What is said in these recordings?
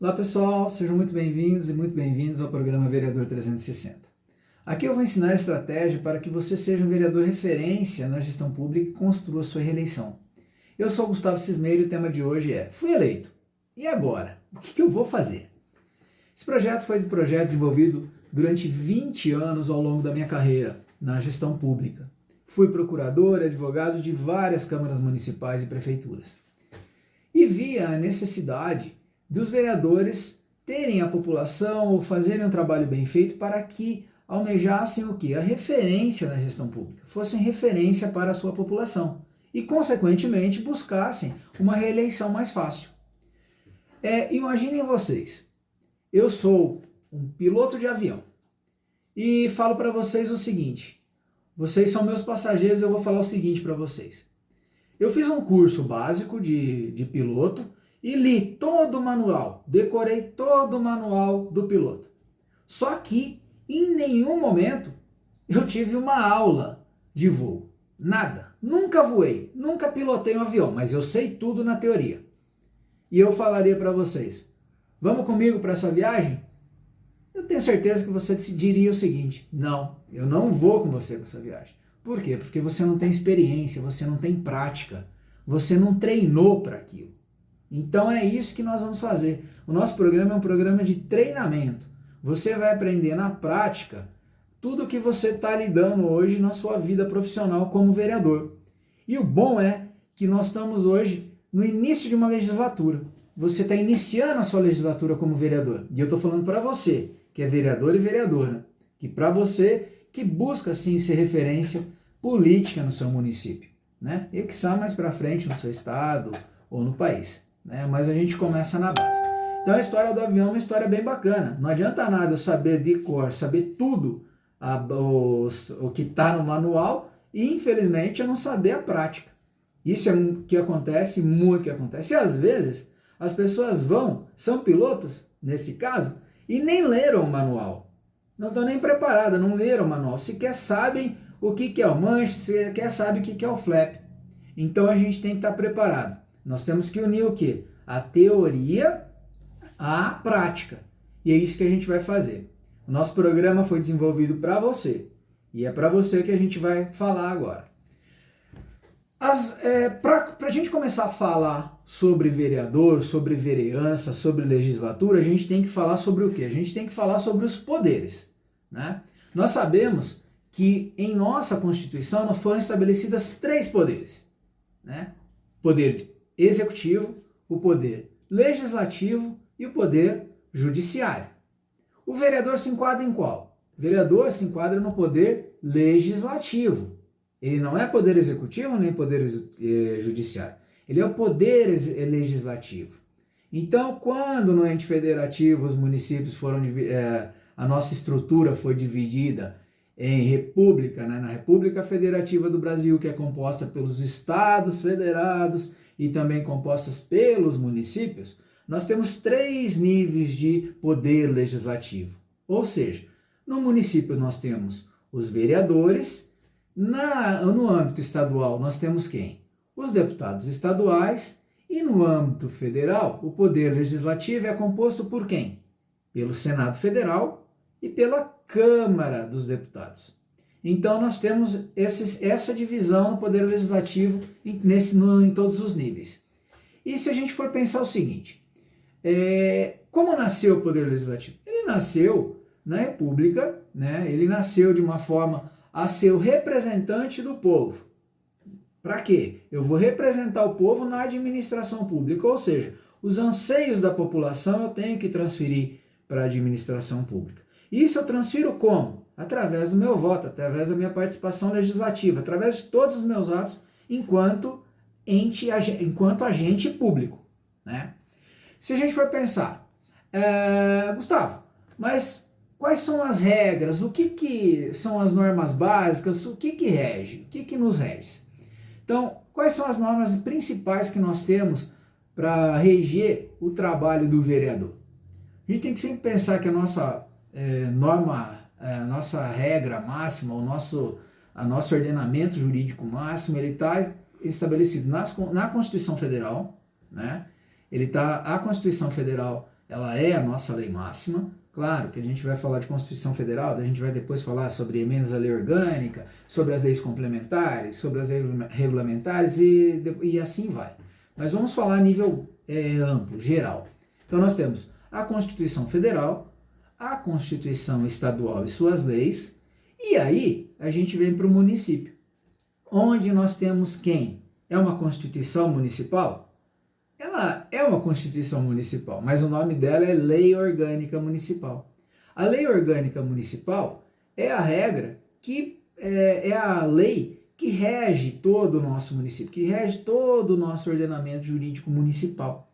Olá pessoal, sejam muito bem-vindos e muito bem-vindos ao programa Vereador 360. Aqui eu vou ensinar estratégia para que você seja um vereador referência na gestão pública e construa sua reeleição. Eu sou Gustavo Cismeiro e o tema de hoje é: fui eleito, e agora? O que eu vou fazer? Esse projeto foi um projeto desenvolvido durante 20 anos ao longo da minha carreira na gestão pública. Fui procurador e advogado de várias câmaras municipais e prefeituras. E via a necessidade dos vereadores terem a população ou fazerem um trabalho bem feito para que almejassem o quê? A referência na gestão pública, fossem referência para a sua população e, consequentemente, buscassem uma reeleição mais fácil. Imaginem vocês, eu sou um piloto de avião e falo para vocês o seguinte: vocês são meus passageiros, eu vou falar o seguinte para vocês. Eu fiz um curso básico de piloto e li todo o manual, decorei todo o manual do piloto. Só que em nenhum momento eu tive uma aula de voo. Nada. Nunca voei, nunca pilotei um avião, mas eu sei tudo na teoria. E eu falaria para vocês: vamos comigo para essa viagem? Eu tenho certeza que você diria o seguinte: não, eu não vou com você para essa viagem. Por quê? Porque você não tem experiência, você não tem prática, você não treinou para aquilo. Então é isso que nós vamos fazer. O nosso programa é um programa de treinamento. Você vai aprender na prática tudo o que você está lidando hoje na sua vida profissional como vereador. E o bom é que nós estamos hoje no início de uma legislatura. Você está iniciando a sua legislatura como vereador. E eu estou falando para você, que é vereador e vereadora, que para você que busca sim ser referência política no seu município, né? E que sai mais para frente no seu estado ou no país, né? Mas a gente começa na base. Então a história do avião é uma história bem bacana. Não adianta nada eu saber de cor, saber tudo o que está no manual e infelizmente eu não saber a prática. Isso é o que acontece, muito que acontece. E às vezes as pessoas são pilotos, nesse caso, e nem leram o manual. Não estão nem preparadas, não leram o manual. Sequer sabem o que é o manche, sequer sabem o que é o flap. Então a gente tem que estar preparado. Nós temos que unir o quê? A teoria à prática. E é isso que a gente vai fazer. O nosso programa foi desenvolvido para você. E é para você que a gente vai falar agora. Para a gente começar a falar sobre vereador, sobre vereança, sobre legislatura, a gente tem que falar sobre o quê? A gente tem que falar sobre os poderes, né? Nós sabemos que em nossa Constituição foram estabelecidas 3 poderes, né? O poder executivo, o poder legislativo e o poder judiciário. O vereador se enquadra em qual? O vereador se enquadra no poder legislativo. Ele não é poder executivo nem poder judiciário. Ele é o poder legislativo. Então, quando no ente federativo os municípios a nossa estrutura foi dividida em república, né, na República Federativa do Brasil, que é composta pelos estados federados e também compostas pelos municípios, nós temos 3 níveis de poder legislativo. Ou seja, no município nós temos os vereadores. No âmbito estadual, nós temos quem? Os deputados estaduais. E no âmbito federal, o poder legislativo é composto por quem? Pelo Senado Federal e pela Câmara dos Deputados. Então, nós temos essa divisão no poder legislativo em todos os níveis. E se a gente for pensar o seguinte, como nasceu o poder legislativo? Ele nasceu na República, né? Ele nasceu de uma forma a ser o representante do povo. Para quê? Eu vou representar o povo na administração pública, ou seja, os anseios da população eu tenho que transferir para a administração pública. Isso eu transfiro como? Através do meu voto, através da minha participação legislativa, através de todos os meus atos enquanto agente público, né? Se a gente for pensar, Gustavo, mas quais são as regras? O que são as normas básicas? O que rege? O que nos rege? Então, quais são as normas principais que nós temos para reger o trabalho do vereador? A gente tem que sempre pensar que a nossa nossa regra máxima, o nosso ordenamento jurídico máximo, ele está estabelecido na Constituição Federal, né? A Constituição Federal ela é a nossa lei máxima. Claro que a gente vai falar de Constituição Federal, a gente vai depois falar sobre emendas à lei orgânica, sobre as leis complementares, sobre as leis regulamentares e assim vai. Mas vamos falar a nível amplo, geral. Então nós temos a Constituição Federal, a Constituição Estadual e suas leis, e aí a gente vem para o município, onde nós temos quem? É uma Constituição Municipal? Ela é uma Constituição Municipal, mas o nome dela é Lei Orgânica Municipal. A Lei Orgânica Municipal é a regra que é a lei que rege todo o nosso município, que rege todo o nosso ordenamento jurídico municipal.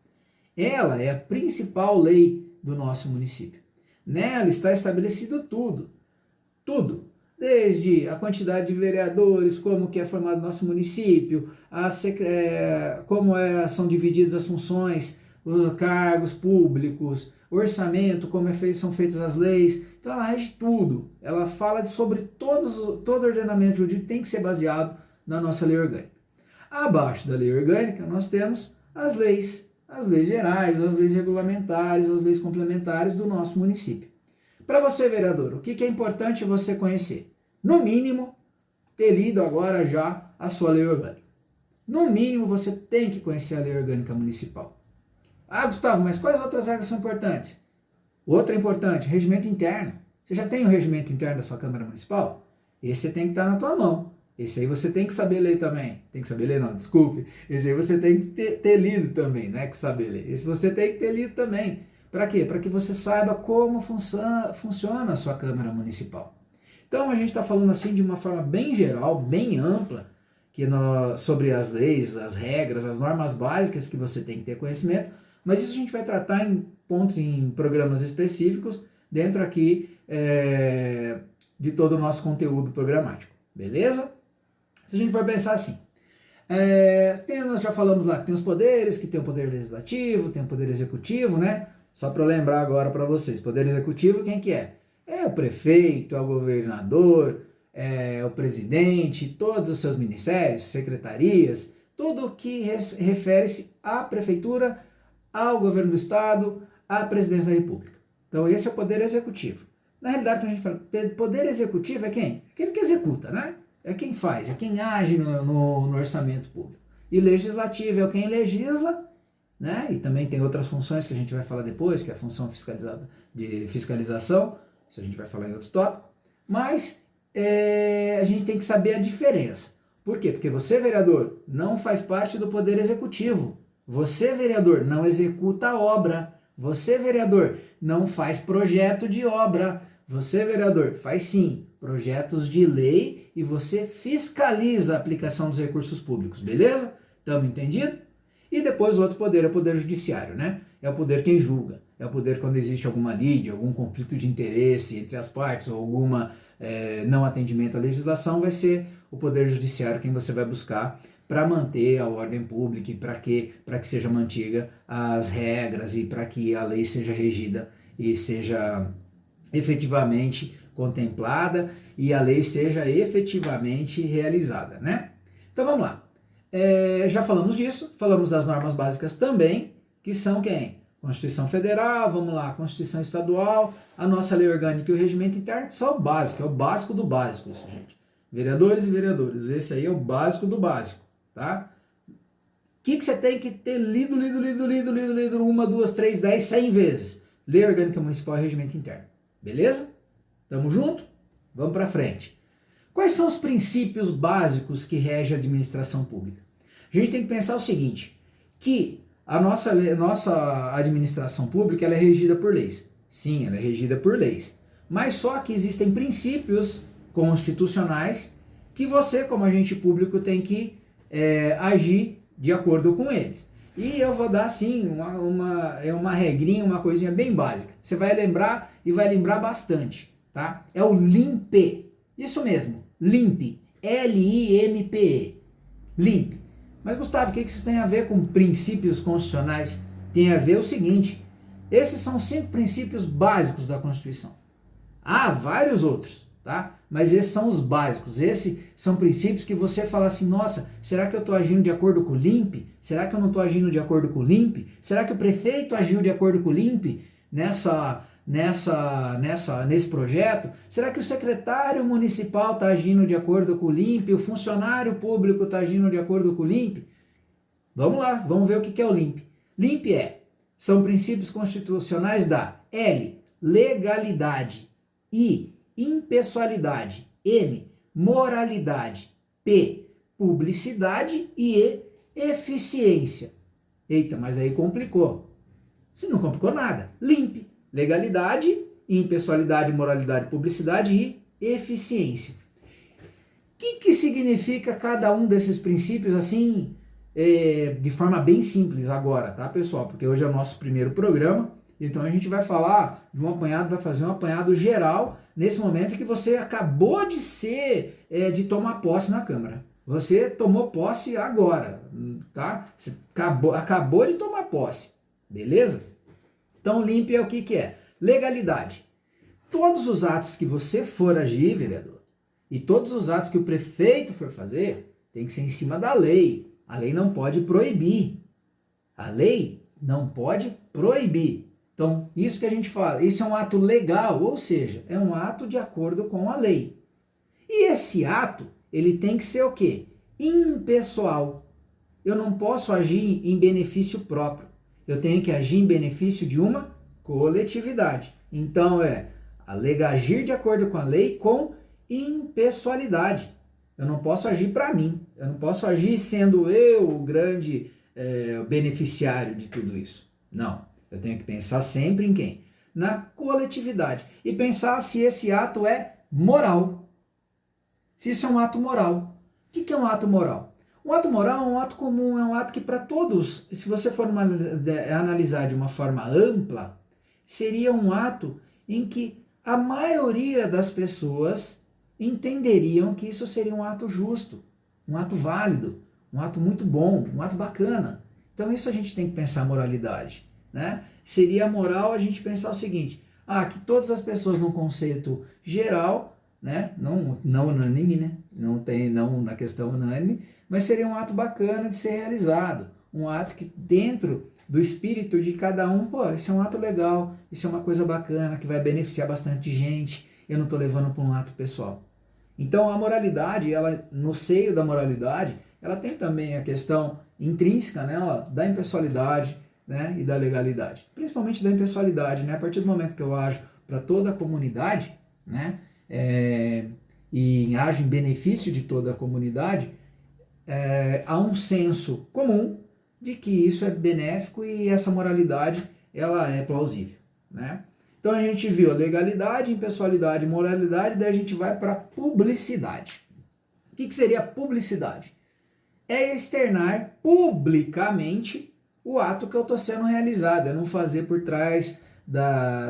Ela é a principal lei do nosso município. Nela está estabelecido tudo, desde a quantidade de vereadores, como que é formado o nosso município, como são divididas as funções, os cargos públicos, orçamento, como são feitas as leis. Então ela rege tudo, ela fala sobre todo ordenamento jurídico tem que ser baseado na nossa lei orgânica. Abaixo da lei orgânica nós temos as leis gerais, as leis regulamentares, as leis complementares do nosso município. Para você, vereador, o que é importante você conhecer? No mínimo, ter lido agora já a sua lei orgânica. No mínimo, você tem que conhecer a lei orgânica municipal. Ah, Gustavo, mas quais outras regras são importantes? Outra importante, regimento interno. Você já tem o regimento interno da sua Câmara Municipal? Esse tem que estar na tua mão. Esse aí você tem que saber ler também. Tem que saber ler não, desculpe. Esse aí você tem que ter lido também, não é que saber ler. Esse você tem que ter lido também. Para quê? Para que você saiba como funciona a sua Câmara Municipal. Então a gente está falando assim de uma forma bem geral, bem ampla, sobre as leis, as regras, as normas básicas que você tem que ter conhecimento, mas isso a gente vai tratar em pontos, em programas específicos, dentro aqui de todo o nosso conteúdo programático, beleza? Se a gente for pensar assim, nós já falamos lá que tem os poderes, que tem o poder legislativo, tem o poder executivo, né? Só para eu lembrar agora para vocês, poder executivo quem que é? É o prefeito, é o governador, é o presidente, todos os seus ministérios, secretarias, tudo o que refere-se à prefeitura, ao governo do estado, à presidência da república. Então esse é o poder executivo. Na realidade, quando a gente fala poder executivo é quem? Aquele que executa, né? É quem faz, é quem age no orçamento público. E legislativo é quem legisla, né? E também tem outras funções que a gente vai falar depois, que é a função de fiscalização, isso a gente vai falar em outro tópico, mas a gente tem que saber a diferença. Por quê? Porque você, vereador, não faz parte do poder executivo. Você, vereador, não executa a obra. Você, vereador, não faz projeto de obra. Você, vereador, faz sim projetos de lei e você fiscaliza a aplicação dos recursos públicos, beleza? Estamos entendido? E depois o outro poder é o poder judiciário, né? É o poder quem julga, é o poder quando existe alguma lide, algum conflito de interesse entre as partes ou alguma não atendimento à legislação, vai ser o poder judiciário quem você vai buscar para manter a ordem pública e para que seja mantida as regras e para que a lei seja regida e seja efetivamente contemplada e a lei seja efetivamente realizada, né? Então vamos lá. Já falamos disso, falamos das normas básicas também, que são quem? Constituição Federal, vamos lá, Constituição Estadual, a nossa lei orgânica e o regimento interno, só o básico, é o básico do básico, isso, gente. Vereadores e vereadoras, esse aí é o básico do básico, tá? O que você tem que ter lido 1, 2, 3, 10, 100 vezes? Lei Orgânica Municipal e Regimento Interno, beleza? Tamo junto? Vamos para frente. Quais são os princípios básicos que regem a administração pública? A gente tem que pensar o seguinte, que a nossa administração pública ela é regida por leis. Sim, ela é regida por leis. Mas só que existem princípios constitucionais que você, como agente público, tem que agir de acordo com eles. E eu vou dar, assim, uma regrinha, uma coisinha bem básica. Você vai lembrar e vai lembrar bastante, tá? É o LIMPE. Isso mesmo, LIMPE. L-I-M-P-E. LIMPE. Mas, Gustavo, o que isso tem a ver com princípios constitucionais? Tem a ver o seguinte, esses são 5 princípios básicos da Constituição. Há vários outros, tá? mas esses são os básicos. Esses são princípios que você fala assim, nossa, será que eu estou agindo de acordo com o LIMP? Será que eu não estou agindo de acordo com o LIMP? Será que o prefeito agiu de acordo com o LIMP nesse projeto? Será que o secretário municipal está agindo de acordo com o LIMP? O funcionário público está agindo de acordo com o LIMP? Vamos lá, vamos ver o que é o LIMP. LIMP são princípios constitucionais da L, legalidade, I, impessoalidade, M, moralidade, P, publicidade e E, eficiência. Eita, mas aí complicou. Se não complicou nada. LIMP, legalidade, impessoalidade, moralidade, publicidade e eficiência. O que significa cada um desses princípios assim, de forma bem simples agora, tá, pessoal? Porque hoje é o nosso primeiro programa, então a gente vai falar de um apanhado, vai fazer um apanhado geral nesse momento que você acabou de tomar posse na Câmara. Você tomou posse agora, tá? Você acabou de tomar posse, beleza? Então, LIMP é o que é? Legalidade. Todos os atos que você for agir, vereador, e todos os atos que o prefeito for fazer, tem que ser em cima da lei. A lei não pode proibir. A lei não pode proibir. Então, isso que a gente fala, isso é um ato legal, ou seja, é um ato de acordo com a lei. E esse ato, ele tem que ser o quê? Impessoal. Eu não posso agir em benefício próprio. Eu tenho que agir em benefício de uma coletividade. Então, agir de acordo com a lei com impessoalidade. Eu não posso agir para mim. Eu não posso agir sendo eu o grande beneficiário de tudo isso. Não. Eu tenho que pensar sempre em quem? Na coletividade. E pensar se esse ato é moral. Se isso é um ato moral. O que é um ato moral? Um ato moral é um ato comum, é um ato que para todos, se você for analisar de uma forma ampla, seria um ato em que a maioria das pessoas entenderiam que isso seria um ato justo, um ato válido, um ato muito bom, um ato bacana. Então isso a gente tem que pensar moralidade, né? Seria moral a gente pensar o seguinte, que todas as pessoas no conceito geral, né? Não unânime, né? Não na questão unânime, mas seria um ato bacana de ser realizado, um ato que dentro do espírito de cada um, isso é um ato legal, isso é uma coisa bacana, que vai beneficiar bastante gente, eu não estou levando para um ato pessoal. Então a moralidade, ela, no seio da moralidade, ela tem também a questão intrínseca nela da impessoalidade, né, e da legalidade, principalmente da impessoalidade, né? A partir do momento que eu ajo para toda a comunidade, né, e ajo em benefício de toda a comunidade, há um senso comum de que isso é benéfico e essa moralidade ela é plausível, né? Então a gente viu a legalidade, impessoalidade, moralidade, daí a gente vai para publicidade. O que seria publicidade? É externar publicamente o ato que eu estou sendo realizado, é não fazer por trás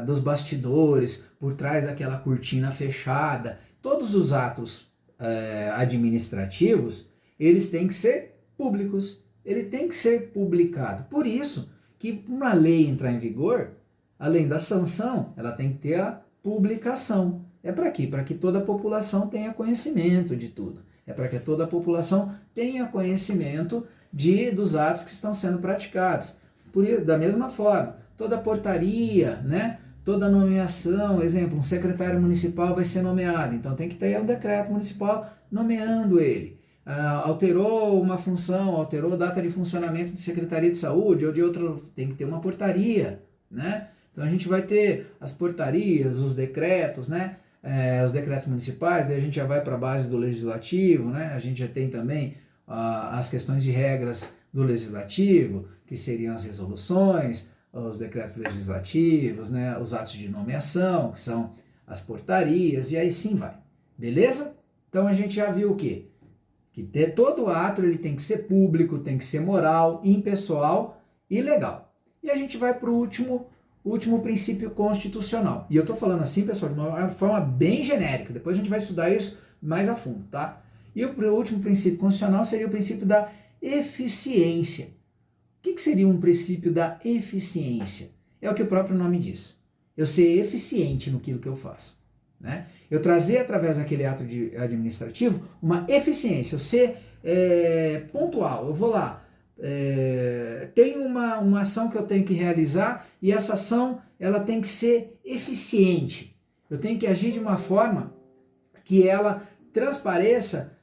dos bastidores, por trás daquela cortina fechada. Todos os atos administrativos, eles têm que ser públicos, ele tem que ser publicado. Por isso que uma lei entrar em vigor, além da sanção, ela tem que ter a publicação. É para quê? Para que toda a população tenha conhecimento de tudo. É para que toda a população tenha conhecimento dos atos que estão sendo praticados. Da mesma forma, toda portaria, né? Toda nomeação, exemplo, um secretário municipal vai ser nomeado, então tem que ter um decreto municipal nomeando ele. Alterou uma função, alterou a data de funcionamento de Secretaria de Saúde ou de outra, tem que ter uma portaria, né? Então a gente vai ter as portarias, os decretos, né? Os decretos municipais, daí a gente já vai para a base do legislativo, né? A gente já tem também as questões de regras do legislativo, que seriam as resoluções, os decretos legislativos, né? Os atos de nomeação, que são as portarias, e aí sim vai. Beleza? Então a gente já viu o quê? Que todo ato ele tem que ser público, tem que ser moral, impessoal e legal. E a gente vai para o último princípio constitucional. E eu estou falando assim, pessoal, de uma forma bem genérica. Depois a gente vai estudar isso mais a fundo, tá? E o último princípio constitucional seria o princípio da eficiência. O que seria um princípio da eficiência? É o que o próprio nome diz. Eu ser eficiente no que eu faço. né? Eu trazer através daquele ato administrativo uma eficiência, eu ser pontual. Eu vou lá, tem uma ação que eu tenho que realizar e essa ação ela tem que ser eficiente. Eu tenho que agir de uma forma que ela transpareça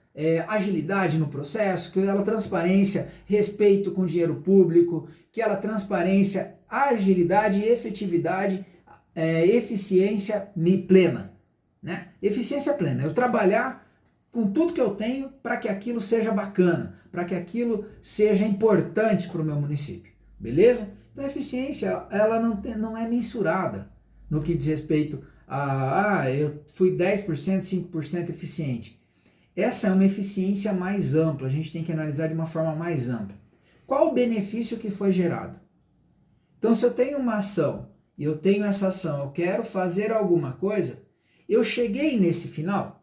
agilidade no processo, que ela transparência respeito com o dinheiro público, que ela transparência agilidade, efetividade, eficiência plena, né? Eficiência plena, eu trabalhar com tudo que eu tenho para que aquilo seja bacana, para que aquilo seja importante para o meu município, beleza? Então a eficiência, ela não é mensurada no que diz respeito a, eu fui 10%, 5% eficiente. Essa é uma eficiência mais ampla, a gente tem que analisar de uma forma mais ampla. Qual o benefício que foi gerado? Então se eu tenho uma ação, e eu tenho essa ação, eu quero fazer alguma coisa, eu cheguei nesse final,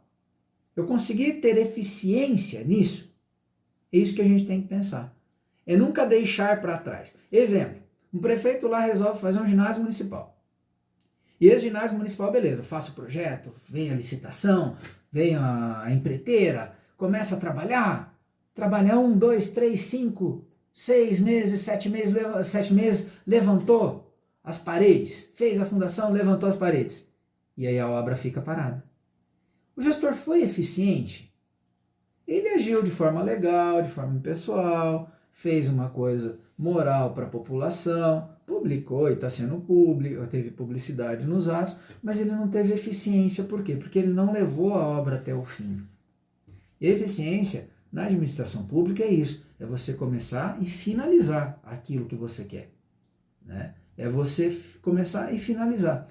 eu consegui ter eficiência nisso? É isso que a gente tem que pensar. É nunca deixar para trás. Exemplo, um prefeito lá resolve fazer um ginásio municipal. E esse ginásio municipal, beleza, faço o projeto, vem a licitação, vem a empreiteira, começa a trabalhar 1, 2, 3, 5, 6 meses, 7 meses, levantou as paredes, fez a fundação, levantou as paredes. E aí a obra fica parada. O gestor foi eficiente? Ele agiu de forma legal, de forma impessoal, fez uma coisa moral para a população, publicou e está sendo público, teve publicidade nos atos, mas ele não teve eficiência. Por quê? Porque ele não levou a obra até o fim. E a eficiência na administração pública é isso, é você começar e finalizar aquilo que você quer, né? É você começar e finalizar.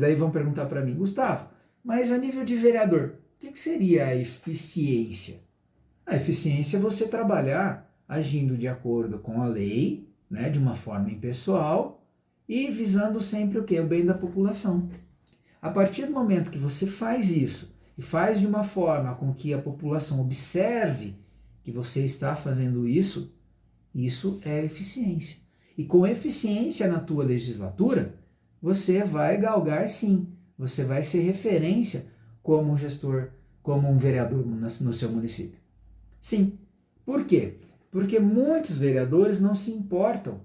Daí vão perguntar para mim, Gustavo, mas a nível de vereador, o que seria a eficiência? A eficiência é você trabalhar agindo de acordo com a lei, né, de uma forma impessoal e visando sempre o quê? O bem da população. A partir do momento que você faz isso e faz de uma forma com que a população observe que você está fazendo isso, isso é eficiência. E com eficiência na tua legislatura, você vai galgar sim, você vai ser referência como um gestor, como um vereador no seu município. Sim. Por quê? Porque muitos vereadores não se importam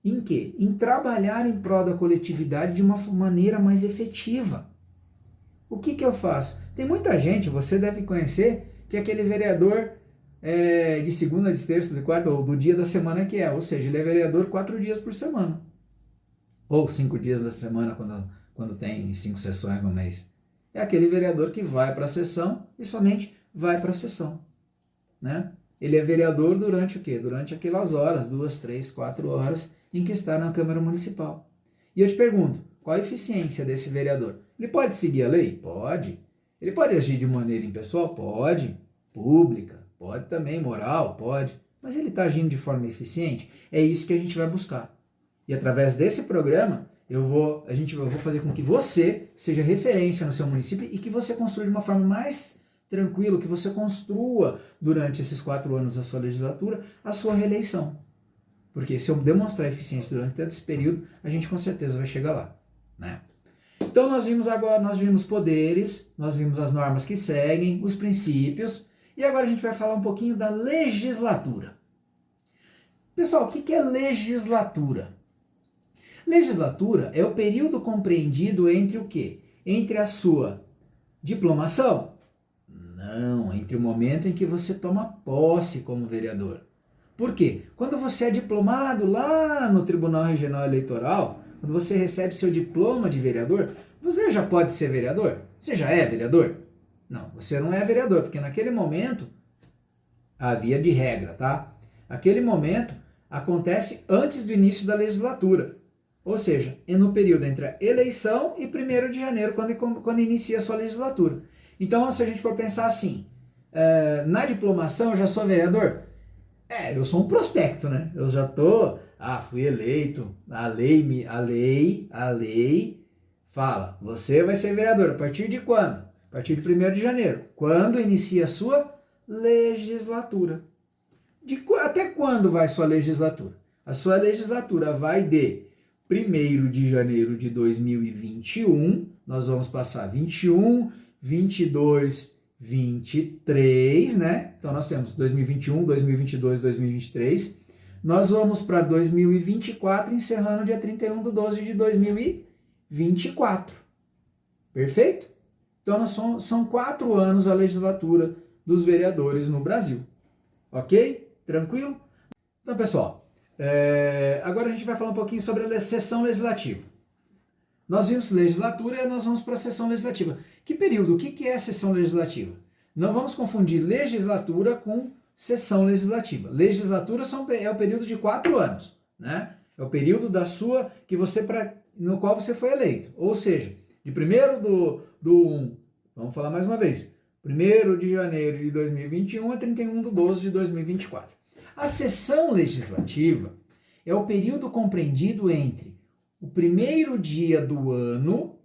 em quê? Em trabalhar em prol da coletividade de uma maneira mais efetiva. O que eu faço? Tem muita gente, você deve conhecer, que é aquele vereador de segunda, de terça, de quarta, ou do dia da semana que é. Ou seja, ele é vereador 4 dias por semana. Ou 5 dias da semana, quando tem 5 sessões no mês. É aquele vereador que vai para a sessão e somente vai para a sessão, né? Ele é vereador durante o quê? Durante aquelas horas, 2, 3, 4 horas em que está na Câmara Municipal. E eu te pergunto, qual a eficiência desse vereador? Ele pode seguir a lei? Pode. Ele pode agir de maneira impessoal? Pode. Pública? Pode também. Moral? Pode. Mas ele está agindo de forma eficiente? É isso que a gente vai buscar. E através desse programa, eu vou fazer com que você seja referência no seu município e que você construa de uma forma mais tranquila, que você construa durante esses 4 anos da sua legislatura a sua reeleição. Porque se eu demonstrar eficiência durante todo esse período, a gente com certeza vai chegar lá, né? Então nós vimos poderes, nós vimos as normas que seguem, os princípios, e agora a gente vai falar um pouquinho da legislatura. Pessoal, o que é legislatura? Legislatura é o período compreendido entre o quê? Entre a sua diplomação? Não, entre o momento em que você toma posse como vereador. Por quê? Quando você é diplomado lá no Tribunal Regional Eleitoral, quando você recebe seu diploma de vereador, você já pode ser vereador? Você já é vereador? Não, você não é vereador, porque naquele momento, a via de regra, tá? Aquele momento acontece antes do início da legislatura. Ou seja, é no período entre a eleição e 1º de janeiro, quando inicia a sua legislatura. Então, se a gente for pensar assim, na diplomação eu já sou vereador? Eu sou um prospecto, né? Eu já fui eleito, a lei fala, você vai ser vereador, a partir de quando? A partir de 1º de janeiro, quando inicia a sua legislatura. Até quando vai sua legislatura? A sua legislatura vai de 1º de janeiro de 2021, nós vamos passar 21, 22, 23, né? Então nós temos 2021, 2022, 2023. Nós vamos para 2024, encerrando dia 31/12 de 2024. Perfeito? Então são 4 anos a legislatura dos vereadores no Brasil. Ok? Tranquilo? Então, pessoal, agora a gente vai falar um pouquinho sobre a sessão legislativa. Nós vimos legislatura e nós vamos para a sessão legislativa. Que período? O que é a sessão legislativa? Não vamos confundir legislatura com sessão legislativa. Legislatura é o período de 4 anos, né? É o período no qual você foi eleito. Ou seja, de 1º do 1, vamos falar mais uma vez, 1º de janeiro de 2021 a 31/12 de 2024. A sessão legislativa é o período compreendido entre o 1º dia do ano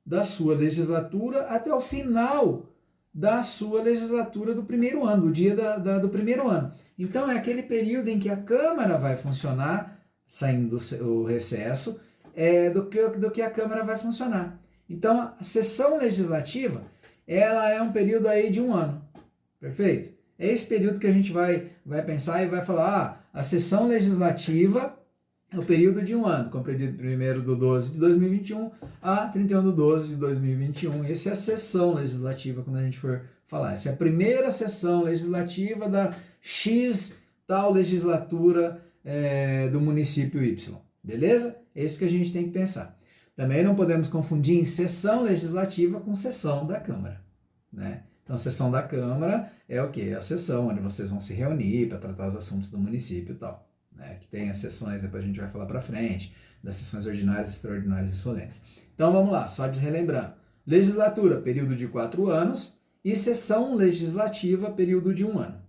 da sua legislatura até o final da sua legislatura do 1º ano, do dia do 1º ano. Então é aquele período em que a Câmara vai funcionar, saindo do recesso, do que a Câmara vai funcionar. Então a sessão legislativa, ela é um período aí de 1 ano, perfeito? É esse período que a gente vai pensar e vai falar, a sessão legislativa é o período de 1 ano, compreendido 1º/12 de 2021 a 31/12 de 2021. Essa é a sessão legislativa, quando a gente for falar. Essa é a primeira sessão legislativa da X tal legislatura do município Y. Beleza? É isso que a gente tem que pensar. Também não podemos confundir em sessão legislativa com sessão da Câmara, né? Então, sessão da Câmara é o quê? É a sessão onde vocês vão se reunir para tratar os assuntos do município e tal, né? Que tem as sessões, depois a gente vai falar para frente, das sessões ordinárias, extraordinárias e solenes. Então, vamos lá, só de relembrando. Legislatura, período de 4 anos, e sessão legislativa, período de 1 ano.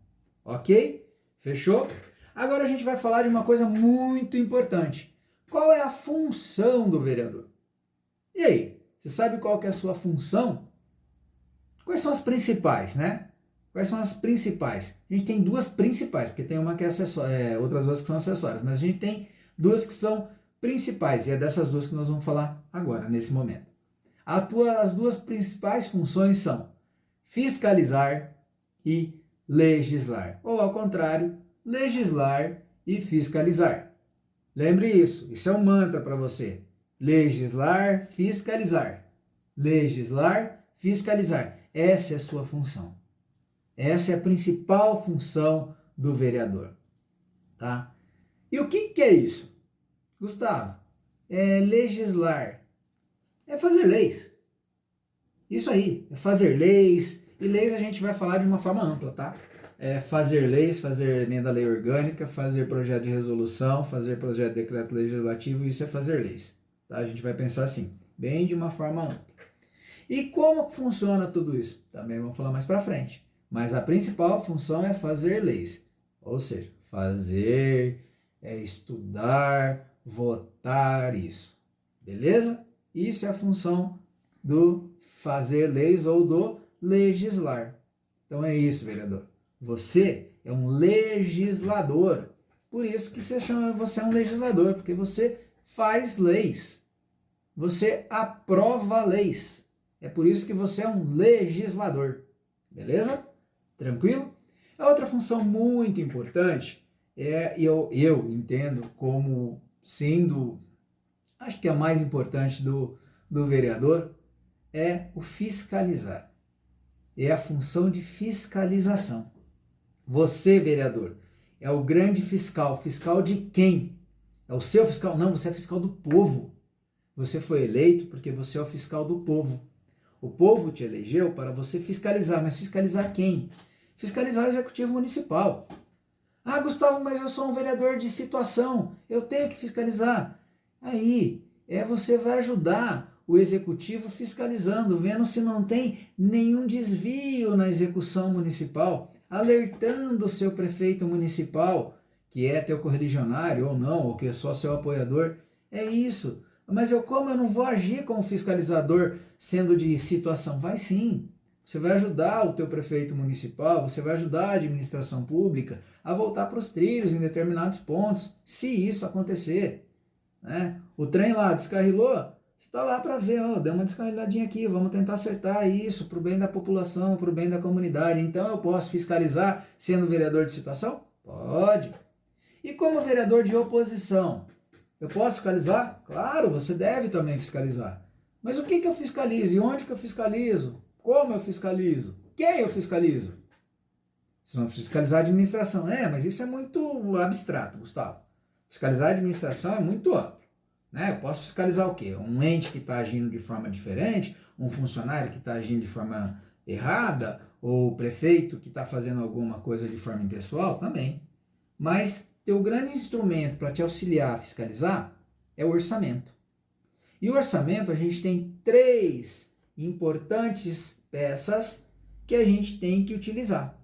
Ok? Fechou? Agora a gente vai falar de uma coisa muito importante. Qual é a função do vereador? E aí, você sabe qual que é a sua função? Quais são as principais, né? Quais são as principais? A gente tem 2 principais, porque tem uma que é outras 2 que são acessórias, mas a gente tem 2 que são principais, e é dessas 2 que nós vamos falar agora, nesse momento. As 2 principais funções são fiscalizar e legislar, ou ao contrário, legislar e fiscalizar. Lembre isso é um mantra para você. Legislar, fiscalizar. Legislar, fiscalizar. Essa é a sua função. Essa é a principal função do vereador, tá? E o que é isso? Gustavo, é legislar. É fazer leis. Isso aí, é fazer leis. E leis a gente vai falar de uma forma ampla, tá? É fazer leis, fazer emenda à lei orgânica, fazer projeto de resolução, fazer projeto de decreto legislativo, isso é fazer leis, tá? A gente vai pensar assim, bem de uma forma ampla. E como funciona tudo isso? Também vamos falar mais para frente. Mas a principal função é fazer leis. Ou seja, fazer, estudar, votar, isso. Beleza? Isso é a função do fazer leis ou do legislar. Então é isso, vereador. Você é um legislador. Por isso que você é um legislador, porque você faz leis. Você aprova leis. É por isso que você é um legislador. Beleza? Tranquilo? A outra função muito importante eu entendo como sendo, acho que a mais importante do vereador, é o fiscalizar. É a função de fiscalização. Você, vereador, é o grande fiscal. Fiscal de quem? É o seu fiscal? Não, você é fiscal do povo. Você foi eleito porque você é o fiscal do povo. O povo te elegeu para você fiscalizar, mas fiscalizar quem? Fiscalizar o executivo municipal. Ah, Gustavo, mas eu sou um vereador de situação, eu tenho que fiscalizar. Aí, você vai ajudar o executivo fiscalizando, vendo se não tem nenhum desvio na execução municipal, alertando o seu prefeito municipal, que é teu correligionário ou não, ou que é só seu apoiador. É isso. Mas como eu não vou agir como fiscalizador sendo de situação? Vai sim. Você vai ajudar o teu prefeito municipal, você vai ajudar a administração pública a voltar para os trilhos em determinados pontos, se isso acontecer. né? O trem lá descarrilou, você está lá para ver, ó, deu uma descarriladinha aqui, vamos tentar acertar isso para o bem da população, para o bem da comunidade. Então eu posso fiscalizar sendo vereador de situação? Pode. E como vereador de oposição, eu posso fiscalizar? Claro, você deve também fiscalizar. Mas o que eu fiscalizo? E onde que eu fiscalizo? Como eu fiscalizo? Quem eu fiscalizo? Vocês vão fiscalizar a administração. Mas isso é muito abstrato, Gustavo. Fiscalizar a administração é muito amplo. Né? Eu posso fiscalizar o quê? Um ente que está agindo de forma diferente, um funcionário que está agindo de forma errada, ou o prefeito que está fazendo alguma coisa de forma impessoal? Também. Mas teu grande instrumento para te auxiliar a fiscalizar é o orçamento. E o orçamento, a gente tem 3 importantes peças que a gente tem que utilizar,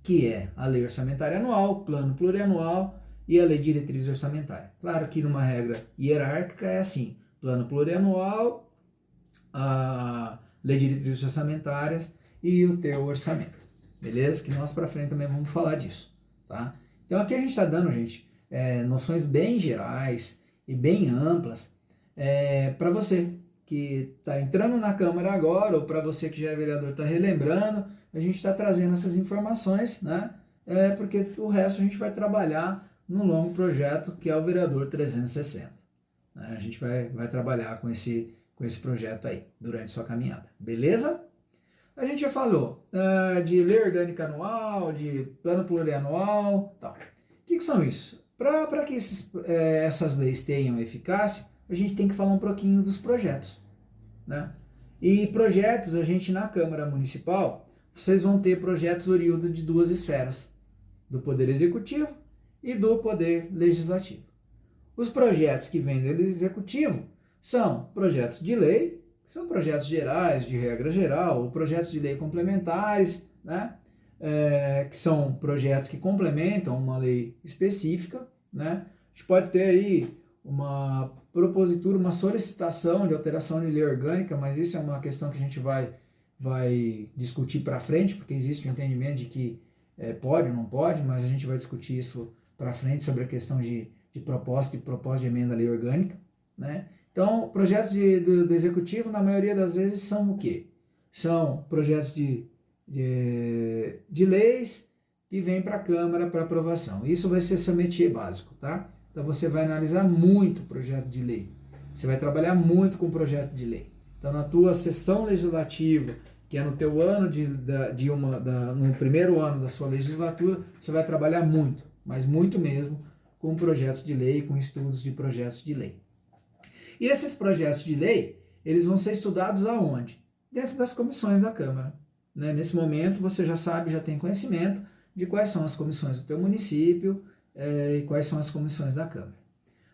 que é a lei orçamentária anual, plano plurianual e a lei de diretriz orçamentária. Claro que numa regra hierárquica é assim, plano plurianual, a lei de diretrizes orçamentárias e o teu orçamento, beleza? Que nós para frente também vamos falar disso, tá? Então aqui a gente está dando, gente, noções bem gerais e bem amplas para você que está entrando na Câmara agora, ou para você que já é vereador está relembrando, a gente está trazendo essas informações, né? Porque o resto a gente vai trabalhar no longo projeto que é o Vereador 360. Né? A gente vai trabalhar com esse projeto aí, durante sua caminhada, beleza? A gente já falou de lei orgânica anual, de plano plurianual, tal. O que são isso? Para que essas leis tenham eficácia, a gente tem que falar um pouquinho dos projetos, né? E projetos, a gente na Câmara Municipal, vocês vão ter projetos oriundos de 2 esferas, do Poder Executivo e do Poder Legislativo. Os projetos que vêm do Executivo são projetos de lei, que são projetos gerais, de regra geral, ou projetos de lei complementares, né? Que são projetos que complementam uma lei específica, né? A gente pode ter aí uma propositura, uma solicitação de alteração de lei orgânica, mas isso é uma questão que a gente vai discutir para frente, porque existe um entendimento de que pode ou não pode, mas a gente vai discutir isso para frente sobre a questão de proposta de emenda à lei orgânica, né? Então, projetos do Executivo, na maioria das vezes, são o quê? São projetos de leis que vêm para a Câmara para aprovação. Isso vai ser seu métier básico, tá? Então você vai analisar muito o projeto de lei. Você vai trabalhar muito com o projeto de lei. Então na tua sessão legislativa, que é no teu ano no primeiro ano da sua legislatura, você vai trabalhar muito, mas muito mesmo, com projetos de lei, com estudos de projetos de lei. E esses projetos de lei, eles vão ser estudados aonde? Dentro das comissões da Câmara. Né? Nesse momento você já sabe, já tem conhecimento de quais são as comissões do teu município, e quais são as comissões da Câmara.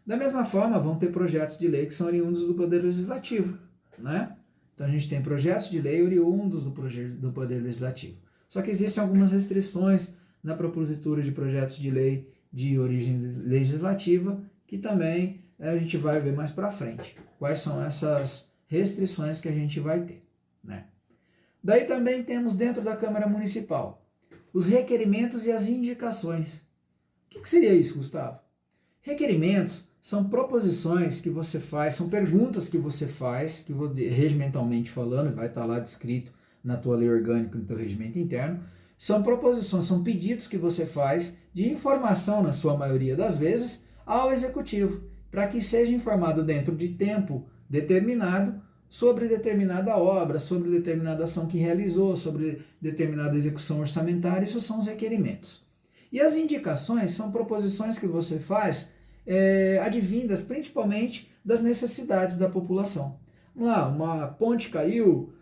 Da mesma forma, vão ter projetos de lei que são oriundos do Poder Legislativo, né? Então a gente tem projetos de lei oriundos do Poder Legislativo. Só que existem algumas restrições na propositura de projetos de lei de origem legislativa, que também a gente vai ver mais para frente. Quais são essas restrições que a gente vai ter, né? Daí também temos dentro da Câmara Municipal os requerimentos e as indicações. O que seria isso, Gustavo? Requerimentos são proposições que você faz, são perguntas que você faz, que regimentalmente falando, vai estar lá descrito na tua lei orgânica, no teu regimento interno. São proposições, são pedidos que você faz de informação, na sua maioria das vezes, ao Executivo, para que seja informado dentro de tempo determinado sobre determinada obra, sobre determinada ação que realizou, sobre determinada execução orçamentária. Isso são os requerimentos. E as indicações são proposições que você faz advindas principalmente das necessidades da população. Vamos lá, uma ponte caiu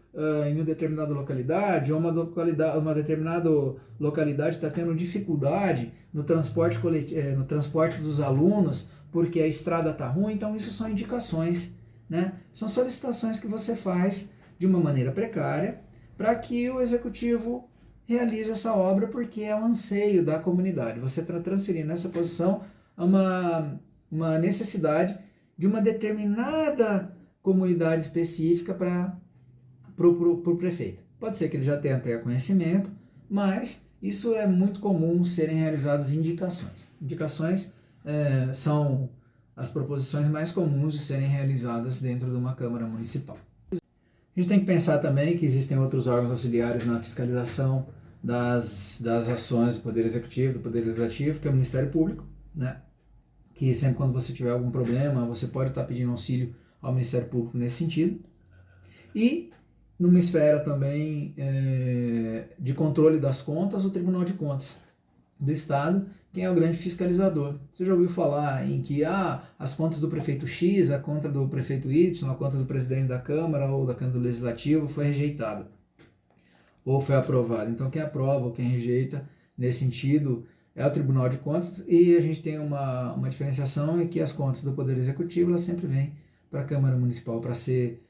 em uma determinada localidade, ou uma determinada localidade está tendo dificuldade no transporte no transporte dos alunos porque a estrada está ruim. Então isso são indicações, né? São solicitações que você faz de uma maneira precária para que o Executivo realize essa obra, porque é um anseio da comunidade. Você está transferindo essa posição a uma necessidade de uma determinada comunidade específica para o prefeito. Pode ser que ele já tenha até conhecimento, mas isso é muito comum serem realizadas indicações. Indicações são as proposições mais comuns de serem realizadas dentro de uma Câmara Municipal. A gente tem que pensar também que existem outros órgãos auxiliares na fiscalização das ações do Poder Executivo, do Poder Legislativo, que é o Ministério Público, né? Que sempre quando você tiver algum problema, você pode estar pedindo auxílio ao Ministério Público nesse sentido. E, numa esfera também de controle das contas, o Tribunal de Contas do Estado, quem é o grande fiscalizador. Você já ouviu falar em que as contas do prefeito X, a conta do prefeito Y, a conta do presidente da Câmara ou da Câmara do Legislativo foi rejeitada ou foi aprovada. Então quem aprova ou quem rejeita nesse sentido é o Tribunal de Contas, e a gente tem uma diferenciação em que as contas do Poder Executivo elas sempre vêm para a Câmara Municipal para ser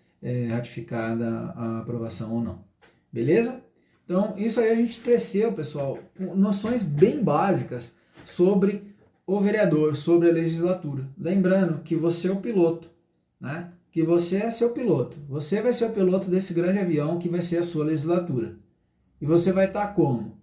ratificada a aprovação ou não. Beleza? Então isso aí a gente teceu, pessoal, com noções bem básicas sobre o vereador, sobre a legislatura. Lembrando que você é o piloto, né? Que você é seu piloto. Você vai ser o piloto desse grande avião que vai ser a sua legislatura. E você vai estar como?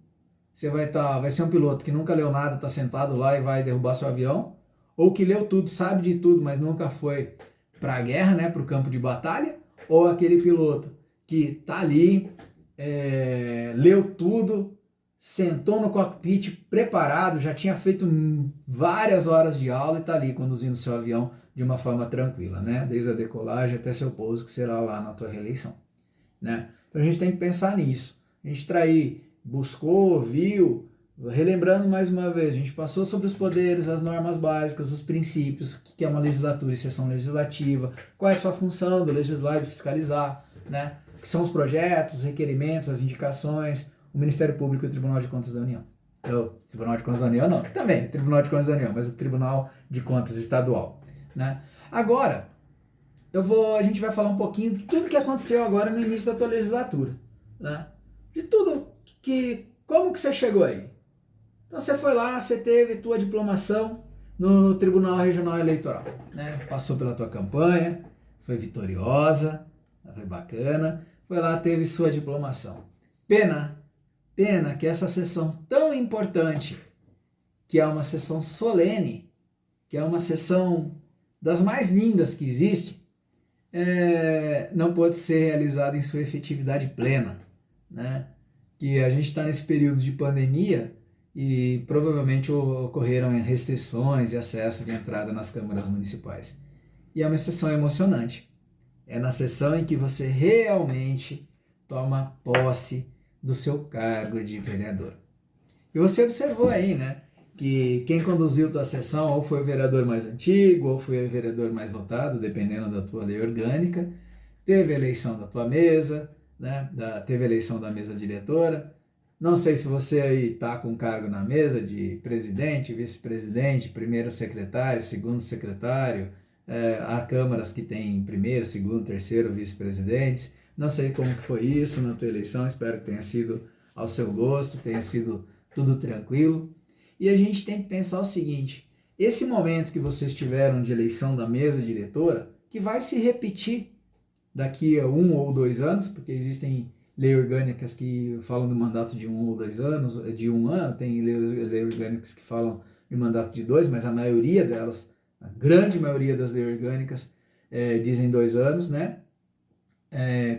Você vai ser um piloto que nunca leu nada, está sentado lá e vai derrubar seu avião, ou que leu tudo, sabe de tudo, mas nunca foi para a guerra, né, para o campo de batalha, ou aquele piloto que está ali, leu tudo, sentou no cockpit preparado, já tinha feito várias horas de aula e está ali conduzindo seu avião de uma forma tranquila, né? Desde a decolagem até seu pouso, que será lá na tua reeleição, né? Então a gente tem que pensar nisso. A gente buscou, viu, relembrando mais uma vez, a gente passou sobre os poderes, as normas básicas, os princípios, o que é uma legislatura e sessão legislativa, qual é a sua função do legislar e do fiscalizar, né? Que são os projetos, os requerimentos, as indicações, o Ministério Público e o Tribunal de Contas da União. O Tribunal de Contas da União não, também, Tribunal de Contas da União, mas o Tribunal de Contas Estadual, né? Agora, a gente vai falar um pouquinho de tudo que aconteceu agora no início da tua legislatura, né? De tudo como que você chegou aí? Então você foi lá, você teve tua diplomação no Tribunal Regional Eleitoral, né? Passou pela tua campanha, foi vitoriosa, foi bacana, foi lá, teve sua diplomação. Pena que essa sessão tão importante, que é uma sessão solene, que é uma sessão das mais lindas que existe, não pode ser realizada em sua efetividade plena, né? Que a gente está nesse período de pandemia e provavelmente ocorreram restrições e acesso de entrada nas câmaras municipais. E é uma sessão emocionante. É na sessão em que você realmente toma posse do seu cargo de vereador. E você observou aí, né, que quem conduziu tua sessão ou foi o vereador mais antigo ou foi o vereador mais votado, dependendo da tua lei orgânica, teve a eleição da tua mesa, né, teve a eleição da mesa diretora. Não sei se você aí está com cargo na mesa de presidente, vice-presidente, primeiro secretário, segundo secretário, há câmaras que têm primeiro, segundo, terceiro vice-presidentes. Não sei como que foi isso na tua eleição, espero que tenha sido ao seu gosto, tenha sido tudo tranquilo. E a gente tem que pensar o seguinte, esse momento que vocês tiveram de eleição da mesa diretora, que vai se repetir daqui a 1 ou 2 anos, porque existem leis orgânicas que falam do mandato de 1 ou 2 anos, de 1 ano, tem leis orgânicas que falam de mandato de 2, mas a maioria delas, a grande maioria das leis orgânicas dizem 2 anos, né?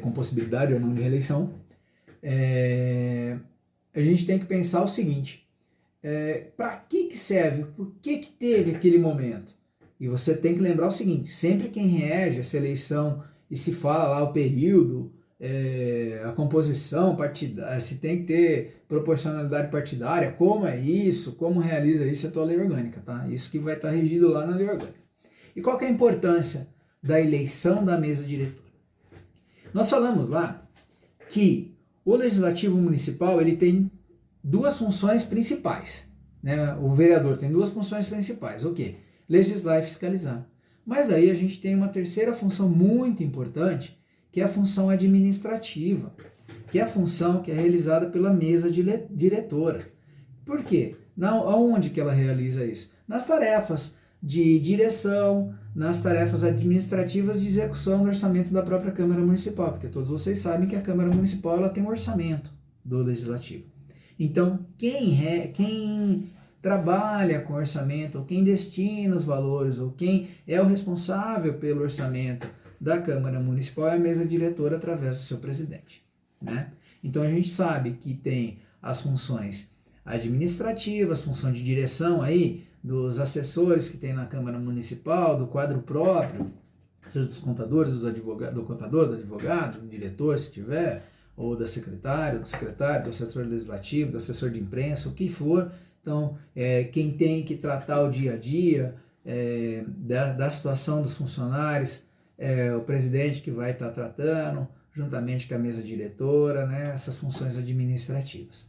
Com possibilidade ou não de reeleição. A gente tem que pensar o seguinte, para que serve, por que teve aquele momento? E você tem que lembrar o seguinte, sempre quem rege essa eleição e se fala lá o período, a composição partidária, se tem que ter proporcionalidade partidária, como é isso, como realiza isso a tua lei orgânica, tá? Isso que vai estar regido lá na lei orgânica. E qual que é a importância da eleição da mesa diretora? Nós falamos lá que o legislativo municipal ele tem 2 funções principais, né? O vereador tem 2 funções principais, o quê? Legislar e fiscalizar. Mas daí a gente tem uma terceira função muito importante, que é a função administrativa, que é a função que é realizada pela mesa diretora. Por quê? Aonde que ela realiza isso? Nas tarefas de direção, nas tarefas administrativas de execução do orçamento da própria Câmara Municipal, porque todos vocês sabem que a Câmara Municipal ela tem um orçamento do Legislativo. Então, quem trabalha com orçamento, ou quem destina os valores, ou quem é o responsável pelo orçamento da Câmara Municipal é a mesa diretora através do seu presidente, né? Então a gente sabe que tem as funções administrativas, função de direção aí dos assessores que tem na Câmara Municipal, do quadro próprio, seja dos contadores, dos advogados, do contador, do advogado, do diretor, se tiver, ou da secretária, do secretário, do assessor legislativo, do assessor de imprensa, o que for. Então, quem tem que tratar o dia a dia da situação dos funcionários, o presidente que vai estar tratando, juntamente com a mesa diretora, né, essas funções administrativas.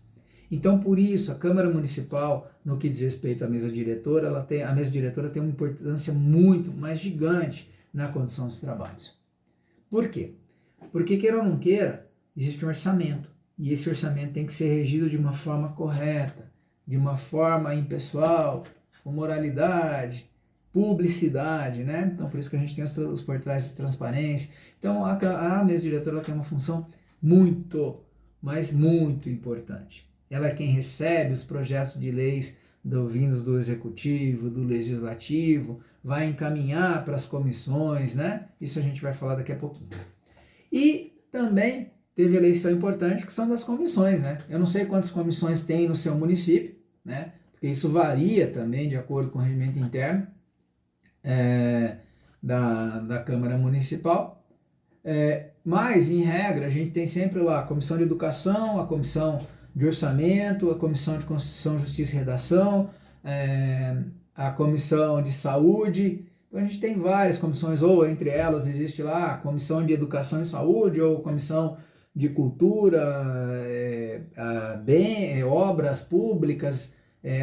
Então, por isso, a Câmara Municipal, no que diz respeito à mesa diretora, a mesa diretora tem uma importância muito mais gigante na condução dos trabalhos. Por quê? Porque, queira ou não queira, existe um orçamento, e esse orçamento tem que ser regido de uma forma correta, de uma forma impessoal, com moralidade, publicidade, né? Então, por isso que a gente tem os portais de transparência. Então, a mesa diretora tem uma função muito, mas muito importante. Ela é quem recebe os projetos de leis vindos do Executivo, do Legislativo, vai encaminhar para as comissões, né? Isso a gente vai falar daqui a pouquinho. E também teve eleição importante que são das comissões, né? Eu não sei quantas comissões tem no seu município, né? Porque isso varia também de acordo com o regimento interno da Câmara Municipal. Mas, em regra, a gente tem sempre lá a Comissão de Educação, a Comissão de Orçamento, a Comissão de Constituição, Justiça e Redação, a Comissão de Saúde. Então a gente tem várias comissões, ou entre elas existe lá a Comissão de Educação e Saúde, ou Comissão de Cultura, Obras Públicas,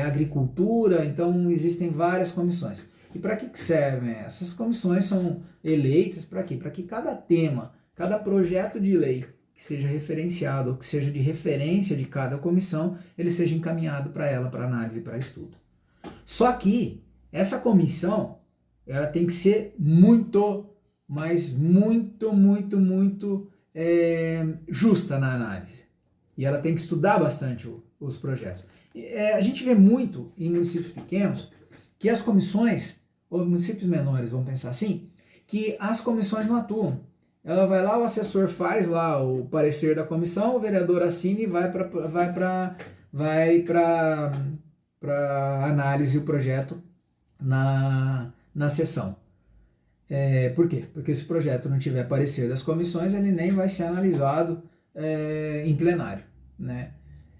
Agricultura. Então existem várias comissões. E para que servem? Essas comissões são eleitas para quê? Para que cada tema, cada projeto de lei que seja referenciado, ou que seja de referência de cada comissão, ele seja encaminhado para ela, para análise e para estudo. Só que essa comissão, ela tem que ser muito, mas muito justa na análise. E ela tem que estudar bastante os projetos. A gente vê muito em municípios pequenos que as comissões, ou municípios menores, vamos pensar assim, que as comissões não atuam. Ela vai lá, o assessor faz lá o parecer da comissão, o vereador assina e vai para análise o projeto na sessão. Por quê? Porque se o projeto não tiver parecer das comissões, ele nem vai ser analisado em plenário, né?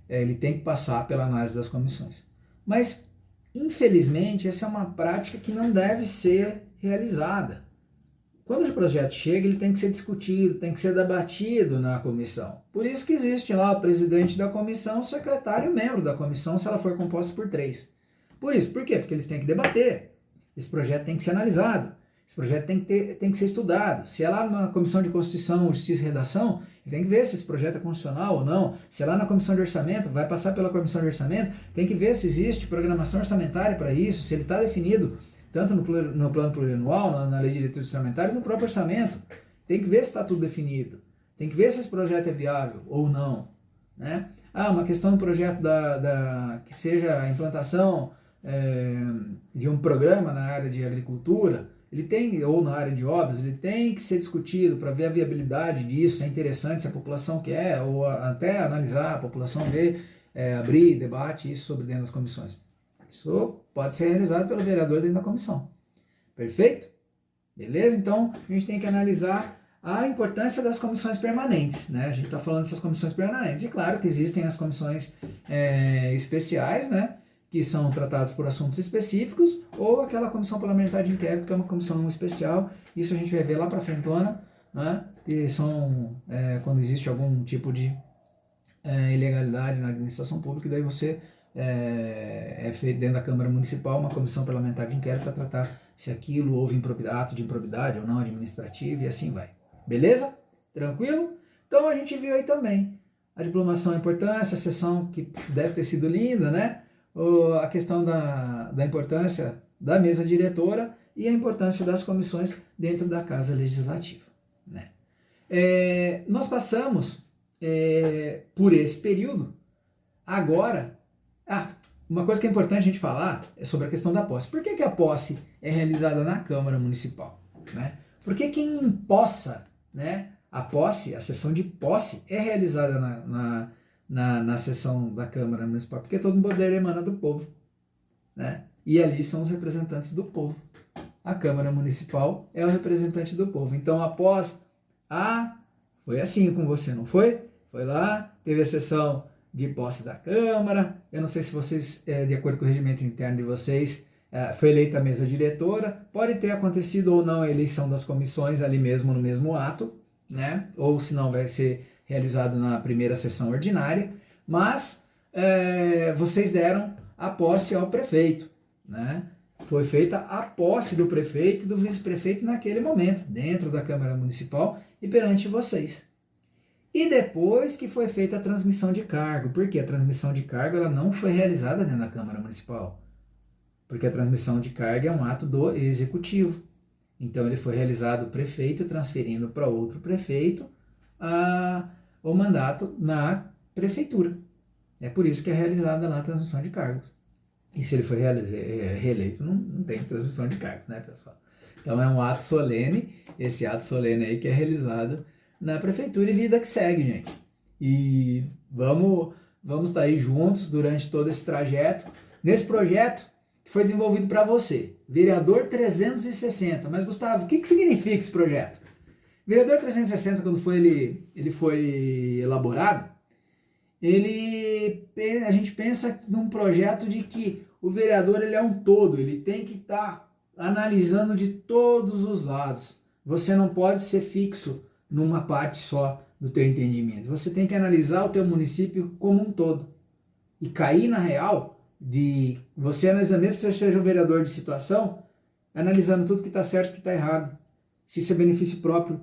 Ele tem que passar pela análise das comissões. Mas, infelizmente, essa é uma prática que não deve ser realizada. Quando o projeto chega, ele tem que ser discutido, tem que ser debatido na comissão. Por isso que existe lá o presidente da comissão, o secretário e o membro da comissão, se ela for composta por 3. Por isso, por quê? Porque eles têm que debater. Esse projeto tem que ser analisado. Esse projeto tem que ser estudado. Se é lá na Comissão de Constituição, Justiça e Redação, ele tem que ver se esse projeto é constitucional ou não. Se é lá na Comissão de Orçamento, vai passar pela Comissão de Orçamento, tem que ver se existe programação orçamentária para isso, se ele está definido tanto no plano plurianual, na lei de diretrizes orçamentárias, no próprio orçamento. Tem que ver se está tudo definido. Tem que ver se esse projeto é viável ou não, né? Uma questão do projeto que seja a implantação de um programa na área de agricultura, ele tem, ou na área de obras, ele tem que ser discutido para ver a viabilidade disso, se é interessante, se a população quer, ou até analisar, a população ver, abrir debate isso sobre dentro das comissões. Isso pode ser realizado pelo vereador dentro da comissão. Perfeito? Beleza? Então, a gente tem que analisar a importância das comissões permanentes, né? A gente está falando dessas comissões permanentes. E claro que existem as comissões especiais, né? Que são tratadas por assuntos específicos, ou aquela comissão parlamentar de inquérito, que é uma comissão especial. Isso a gente vai ver lá para frentona, né? Que são quando existe algum tipo de ilegalidade na administração pública, e daí você é feito dentro da Câmara Municipal uma comissão parlamentar de inquérito para tratar se aquilo houve ato de improbidade ou não administrativo, e assim vai. Beleza? Tranquilo? Então a gente viu aí também a diplomação, a importância, a sessão que deve ter sido linda, né? A questão da importância da mesa diretora e a importância das comissões dentro da Casa Legislativa, né? Nós passamos por esse período. Agora, uma coisa que é importante a gente falar é sobre a questão da posse. Por que a posse é realizada na Câmara Municipal? Né? Porque quem empossa, né, a posse, a sessão de posse, é realizada na sessão da Câmara Municipal, porque todo o poder emana do povo. Né? E ali são os representantes do povo. A Câmara Municipal é o representante do povo. Então, após foi assim com você, não foi? Foi lá, teve a sessão de posse da Câmara. Eu não sei se vocês, de acordo com o regimento interno de vocês, foi eleita a mesa diretora. Pode ter acontecido ou não a eleição das comissões ali mesmo no mesmo ato, né? Ou se não, vai ser realizado na primeira sessão ordinária. Mas vocês deram a posse ao prefeito, né? Foi feita a posse do prefeito e do vice-prefeito naquele momento, dentro da Câmara Municipal e perante vocês. E depois que foi feita a transmissão de cargo, porque a transmissão de cargo ela não foi realizada dentro da Câmara Municipal, porque a transmissão de cargo é um ato do Executivo. Então ele foi realizado o prefeito transferindo para outro prefeito o mandato na prefeitura. É por isso que é realizada lá a transmissão de cargos. E se ele for reeleito, não tem transmissão de cargos, né, pessoal? Então é um ato solene, esse ato solene aí que é realizado na prefeitura e vida que segue, gente. E vamos estar aí juntos durante todo esse trajeto, nesse projeto que foi desenvolvido para você, Vereador 360. Mas, Gustavo, o que significa esse projeto? Vereador 360, quando ele foi elaborado, a gente pensa num projeto de que o vereador ele é um todo, ele tem que estar analisando de todos os lados. Você não pode ser fixo numa parte só do teu entendimento. Você tem que analisar o teu município como um todo. E cair na real de você analisar, mesmo que você seja um vereador de situação, analisando tudo que está certo e que está errado. Se isso é benefício próprio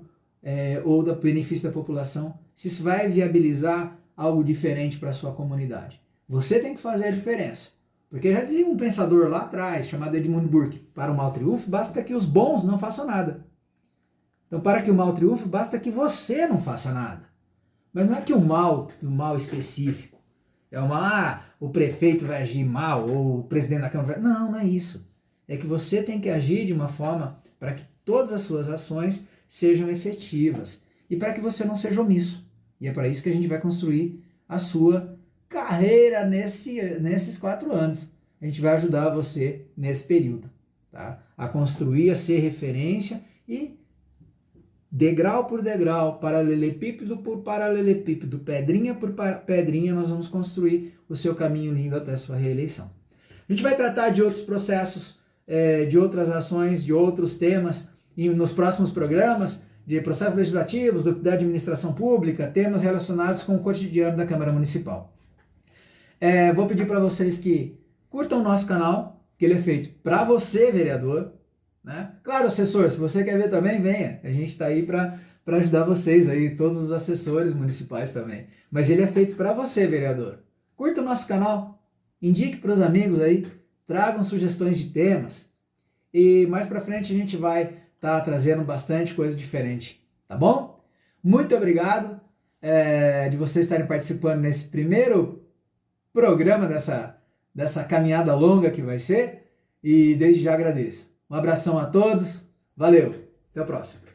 ou da benefício da população, se isso vai viabilizar algo diferente para a sua comunidade. Você tem que fazer a diferença. Porque já dizia um pensador lá atrás, chamado Edmund Burke, para o mal triunfe, basta que os bons não façam nada. Então, para que o mal triunfe, basta que você não faça nada. Mas não é que o mal específico, é o prefeito vai agir mal, ou o presidente da Câmara vai... Não é isso. É que você tem que agir de uma forma para que todas as suas ações sejam efetivas e para que você não seja omisso. E é para isso que a gente vai construir a sua carreira nesses 4 anos. A gente vai ajudar você nesse período, tá? A construir, a ser referência e degrau por degrau, paralelepípedo por paralelepípedo, pedrinha por pedrinha, nós vamos construir o seu caminho lindo até a sua reeleição. A gente vai tratar de outros processos, de outras ações, de outros temas nos próximos programas, de processos legislativos, da administração pública, temas relacionados com o cotidiano da Câmara Municipal. Vou pedir para vocês que curtam o nosso canal, que ele é feito para você, vereador, né? Claro, assessor, se você quer ver também, venha. A gente está aí para ajudar vocês aí, todos os assessores municipais também. Mas ele é feito para você, vereador. Curta o nosso canal, indique para os amigos aí, tragam sugestões de temas e mais para frente a gente vai estar trazendo bastante coisa diferente, tá bom? Muito obrigado de vocês estarem participando nesse primeiro programa dessa caminhada longa que vai ser e desde já agradeço. Um abração a todos, valeu, até o próximo.